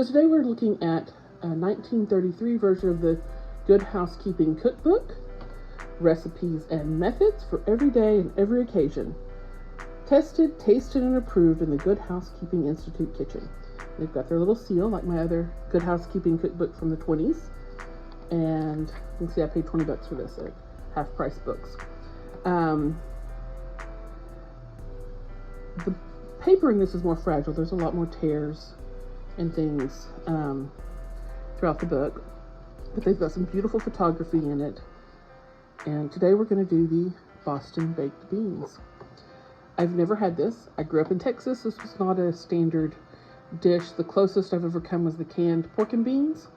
So today we're looking at a 1933 version of the Good Housekeeping Cookbook, recipes and methods for every day and every occasion. Tested, tasted, and approved in the Good Housekeeping Institute kitchen. They've got their little seal, like my other Good Housekeeping cookbook from the 20s. And you can see I paid $20 for this, like half-price books. The paper in this is more fragile. There's a lot more tears and things throughout the book. But they've got some beautiful photography in it. And today we're going to do the Boston baked beans. I've never had this. I grew up in Texas. This was not a standard dish. The closest I've ever come was the canned pork and beans.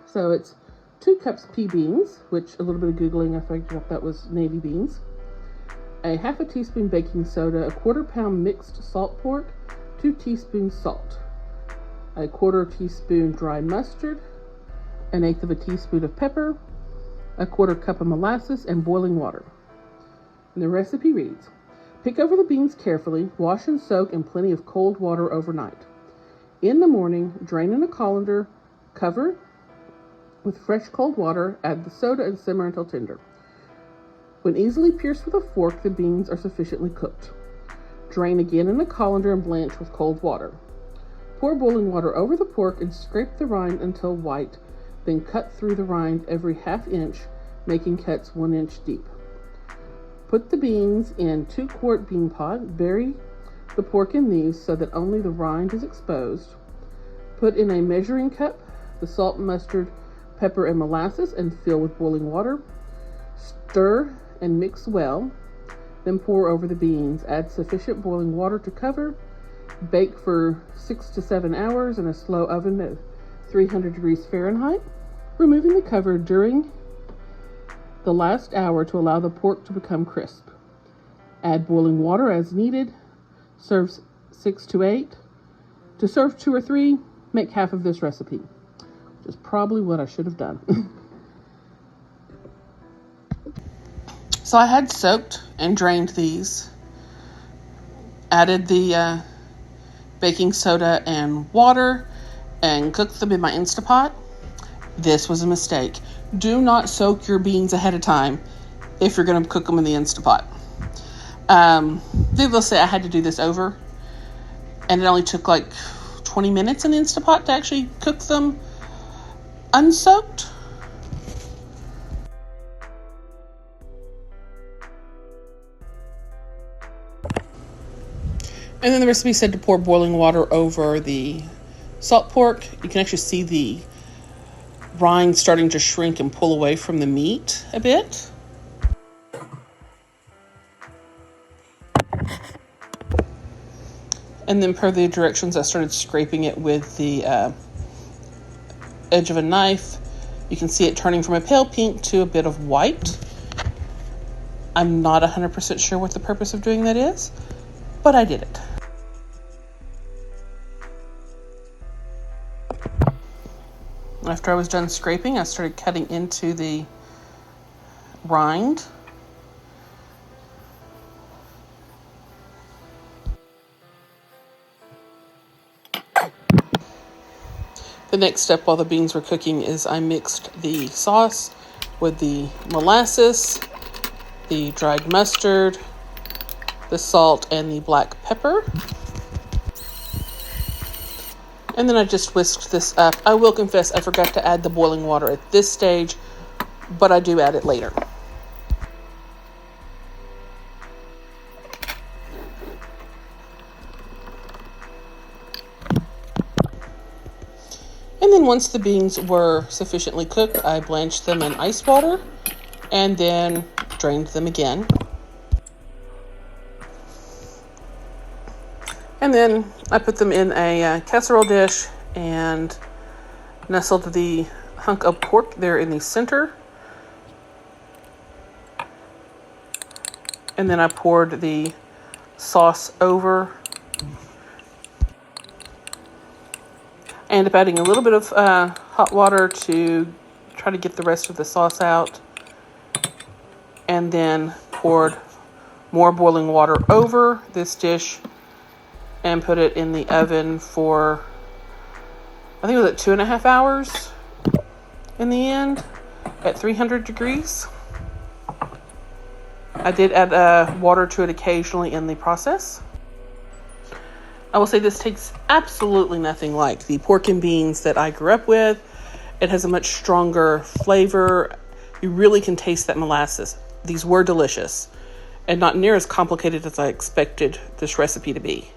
So it's 2 cups pea beans, which a little bit of Googling, I figured out that was navy beans. A half a teaspoon baking soda, a 1/4 pound mixed salt pork, 2 teaspoons salt, a 1/4 teaspoon dry mustard, 1/8 of a teaspoon of pepper, a 1/4 cup of molasses, and boiling water. And the recipe reads, pick over the beans carefully, wash and soak in plenty of cold water overnight. In the morning, drain in a colander, cover with fresh cold water, add the soda and simmer until tender. When easily pierced with a fork, the beans are sufficiently cooked. Drain again in a colander and blanch with cold water. Pour boiling water over the pork and scrape the rind until white, then cut through the rind every ½ inch, making cuts 1 inch deep. Put the beans in 2-quart bean pot. Bury the pork in these so that only the rind is exposed. Put in a measuring cup the salt, mustard, pepper, and molasses and fill with boiling water. Stir and mix well, then pour over the beans. Add sufficient boiling water to cover. Bake for 6 to 7 hours in a slow oven at 300 degrees Fahrenheit, removing the cover during the last hour to allow the pork to become crisp. Add boiling water as needed. Serve 6 to 8. To serve 2 or 3, make half of this recipe, which is probably what I should have done. So I had soaked and drained these, added the baking soda and water, and cooked them in my Instapot. This was a mistake. Do not soak your beans ahead of time if you're going to cook them in the Instapot. They will say I had to do this over, and it only took like 20 minutes in the Instapot to actually cook them unsoaked. And then the recipe said to pour boiling water over the salt pork. You can actually see the rind starting to shrink and pull away from the meat a bit. And then per the directions, I started scraping it with the edge of a knife. You can see it turning from a pale pink to a bit of white. I'm not 100% sure what the purpose of doing that is, but I did it. After I was done scraping, I started cutting into the rind. The next step while the beans were cooking is I mixed the sauce with the molasses, the dried mustard, the salt, and the black pepper. And then I just whisked this up. I will confess I forgot to add the boiling water at this stage, but I do add it later. And then once the beans were sufficiently cooked, I blanched them in ice water and then drained them again. And then I put them in a casserole dish and nestled the hunk of pork there in the center. And then I poured the sauce over. I ended up adding a little bit of hot water to try to get the rest of the sauce out. And then poured more boiling water over this dish and put it in the oven for I think it was at 2.5 hours in the end at 300 degrees. I did add water to it occasionally in the process. I will say this tastes absolutely nothing like the pork and beans that I grew up with. It has a much stronger flavor. You really can taste that molasses. These were delicious and not near as complicated as I expected this recipe to be.